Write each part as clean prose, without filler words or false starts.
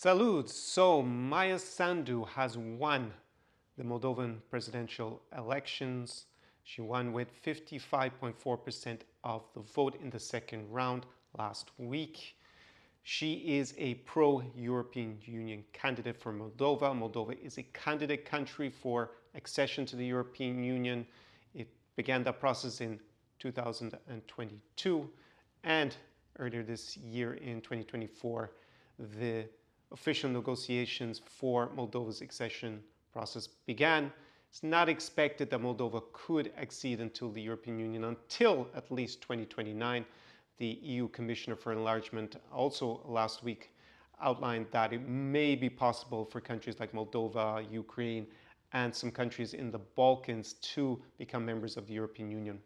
Salud! So Maya Sandu has won the Moldovan presidential elections. She won with 55.4% of the vote in the second round last week. She is a pro-European Union candidate for Moldova. Moldova is a candidate country for accession to the European Union. It began that process in 2022, and earlier this year in 2024, the official negotiations for Moldova's accession process began. It's not expected that Moldova could accede until the European Union until at least 2029. The EU Commissioner for Enlargement also last week outlined that it may be possible for countries like Moldova, Ukraine, and some countries in the Balkans to become members of the European Union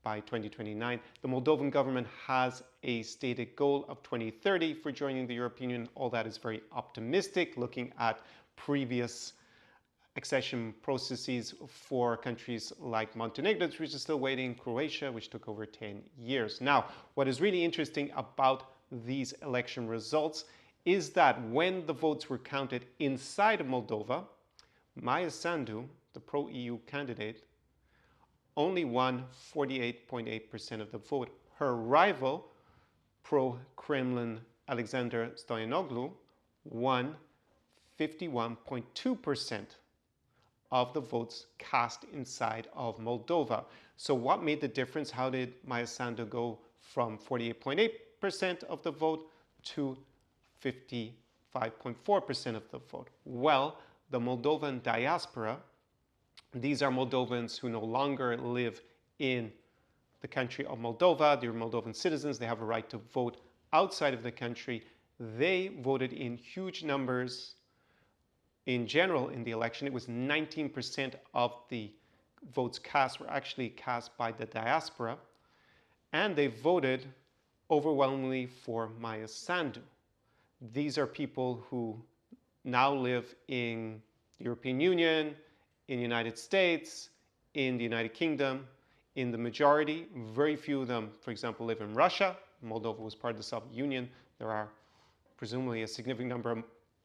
by 2029. The Moldovan government has a stated goal of 2030 for joining the European Union. All that is very optimistic, looking at previous accession processes for countries like Montenegro, which is still waiting, Croatia, which took over 10 years. Now, what is really interesting about these election results is that when the votes were counted inside of Moldova, Maya Sandu, the pro-EU candidate, only won 48.8% of the vote. Her rival, pro-Kremlin Alexander Stoyanoglu, won 51.2% of the votes cast inside of Moldova. So what made the difference? How did Maya Sandu go from 48.8% of the vote to 55.4% of the vote? Well, the Moldovan diaspora, these are Moldovans who no longer live in the country of Moldova. They're Moldovan citizens. They have a right to vote outside of the country. They voted in huge numbers in general in the election. It was 19% of the votes cast were actually cast by the diaspora. And they voted overwhelmingly for Maya Sandu. These are people who now live in the European Union, in the United States, in the United Kingdom. In the majority, very few of them, for example, live in Russia. Moldova was part of the Soviet Union. There are presumably a significant number of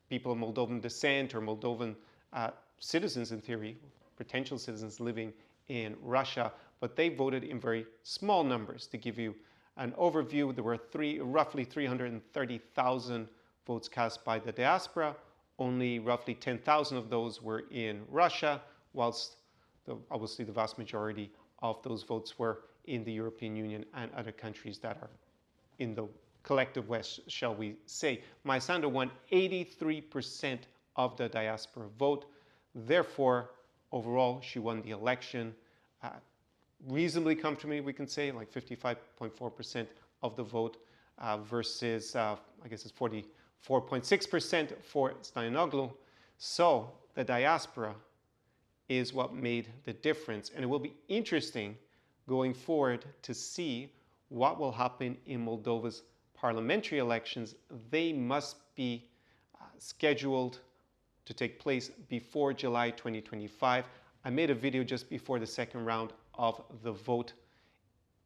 people of Moldovan descent or Moldovan citizens, in theory, potential citizens living in Russia, but they voted in very small numbers. To give you an overview, there were roughly 330,000 votes cast by the diaspora. Only roughly 10,000 of those were in Russia, whilst obviously the vast majority of those votes were in the European Union and other countries that are in the collective West, shall we say. Maya Sandu won 83% of the diaspora vote. Therefore, overall, she won the election reasonably comfortably, we can say, like 55.4% of the vote versus, I guess it's 44.6% for Stoyanoglu. So the diaspora is what made the difference. And it will be interesting going forward to see what will happen in Moldova's parliamentary elections. They must be scheduled to take place before July 2025. I made a video just before the second round of the vote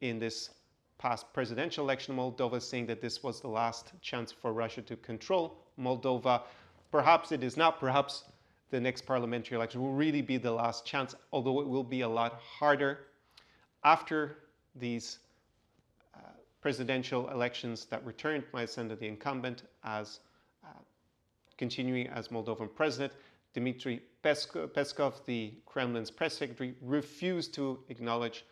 in this past presidential election in Moldova, saying that this was the last chance for Russia to control Moldova. Perhaps it is not. Perhaps the next parliamentary election will really be the last chance, although it will be a lot harder. After these presidential elections that returned Maya Sandu, the incumbent, as continuing as Moldovan president, Dmitry Peskov, the Kremlin's press secretary, refused to acknowledge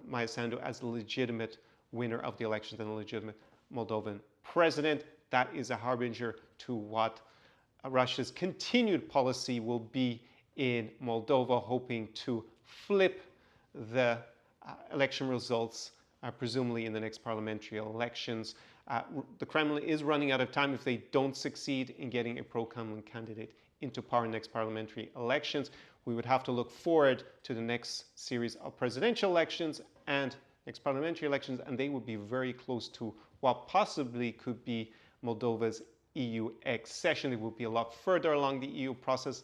Maya Sandu as the legitimate winner of the elections and a legitimate Moldovan president. That is a harbinger to what Russia's continued policy will be in Moldova, hoping to flip the election results, presumably in the next parliamentary elections. The Kremlin is running out of time if they don't succeed in getting a pro-Kremlin candidate into power in next parliamentary elections. We would have to look forward to the next series of presidential elections and next parliamentary elections, and they would be very close to what possibly could be Moldova's EU accession. It will be a lot further along the EU process.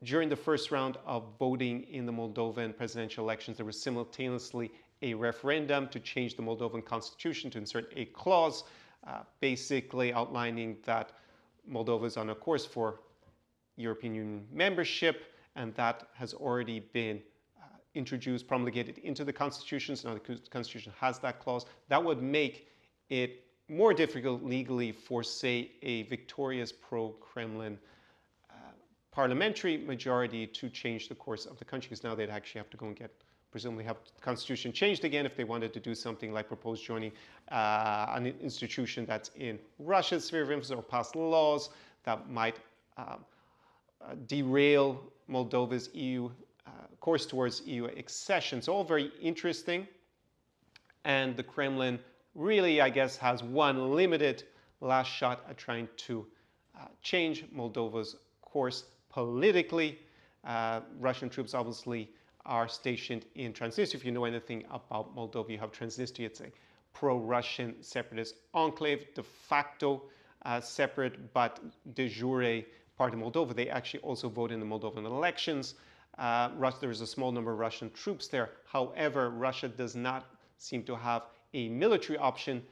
During the first round of voting in the Moldovan presidential elections, there was simultaneously a referendum to change the Moldovan constitution, to insert a clause basically outlining that Moldova is on a course for European Union membership, and that has already been introduced, promulgated into the constitution. So now the constitution has that clause. That would make it more difficult legally for, say, a victorious pro-Kremlin parliamentary majority to change the course of the country, because now they'd actually have to go and presumably have the constitution changed again if they wanted to do something like propose joining an institution that's in Russia's sphere of influence, or pass laws that might derail Moldova's EU course towards EU accession. So all very interesting. And the Kremlin really, I guess, has one limited last shot at trying to change Moldova's course politically. Russian troops obviously are stationed in Transnistria. If you know anything about Moldova, you have Transnistria. It's a pro-Russian separatist enclave, de facto separate, but de jure part of Moldova. They actually also vote in the Moldovan elections. There is a small number of Russian troops there. However, Russia does not seem to have a military option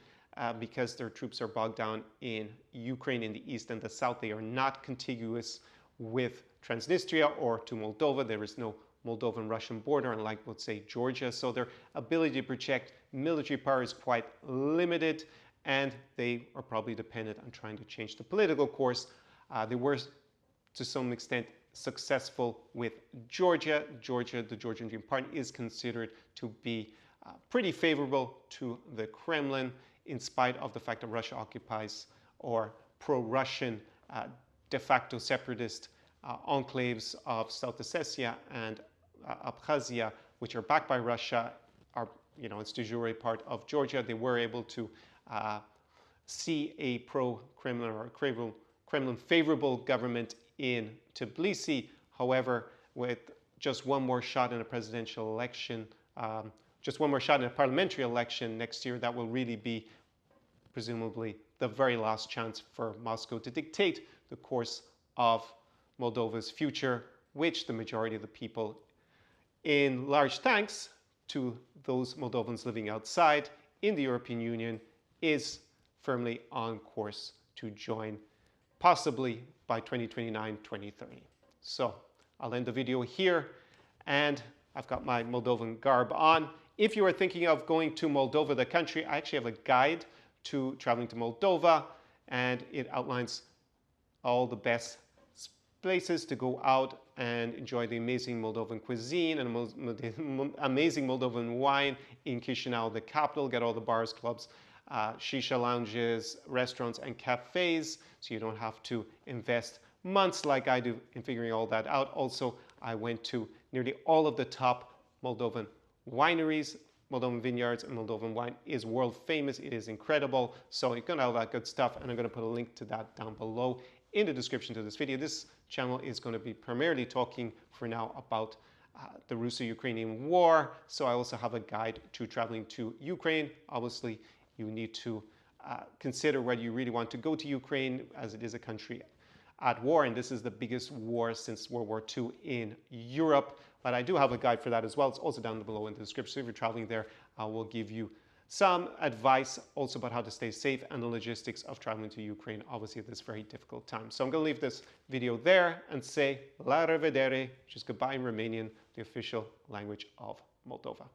because their troops are bogged down in Ukraine in the east and the south. They are not contiguous with Transnistria or to Moldova. There is no Moldovan-Russian border, unlike, let's say, Georgia. So their ability to project military power is quite limited, and they are probably dependent on trying to change the political course. They were, to some extent, successful with Georgia. The Georgian Dream Party is considered to be pretty favorable to the Kremlin, in spite of the fact that Russia occupies, or pro-Russian de facto separatist enclaves of South Ossetia and Abkhazia, which are backed by Russia, are, it's de jure part of Georgia. They were able to see a pro-Kremlin or Kremlin favorable government in Tbilisi. However, with just one more shot in a presidential election, just one more shot in a parliamentary election next year, that will really be presumably the very last chance for Moscow to dictate the course of Moldova's future, which the majority of the people, in large thanks to those Moldovans living outside in the European Union, is firmly on course to join, possibly by 2029, 2030. So I'll end the video here, and I've got my Moldovan garb on. If you are thinking of going to Moldova, the country, I actually have a guide to traveling to Moldova, and it outlines all the best places to go out and enjoy the amazing Moldovan cuisine and amazing Moldovan wine in Chisinau, the capital. Get all the bars, clubs, shisha lounges, restaurants, and cafes, so you don't have to invest months like I do in figuring all that out. Also, I went to nearly all of the top Moldovan wineries. Moldovan vineyards and Moldovan wine is world famous. It is incredible. So you're going to have all that good stuff, and I'm going to put a link to that down below in the description to this video. This channel is going to be primarily talking for now about the Russo-Ukrainian war. So I also have a guide to traveling to Ukraine. Obviously, you need to consider whether you really want to go to Ukraine, as it is a country at war, and this is the biggest war since World War II in Europe. But I do have a guide for that as well. It's also down below in the description. So if you're traveling there, I will give you some advice also about how to stay safe and the logistics of traveling to Ukraine, obviously at this very difficult time. So I'm going to leave this video there and say la revedere, which is goodbye in Romanian, the official language of Moldova.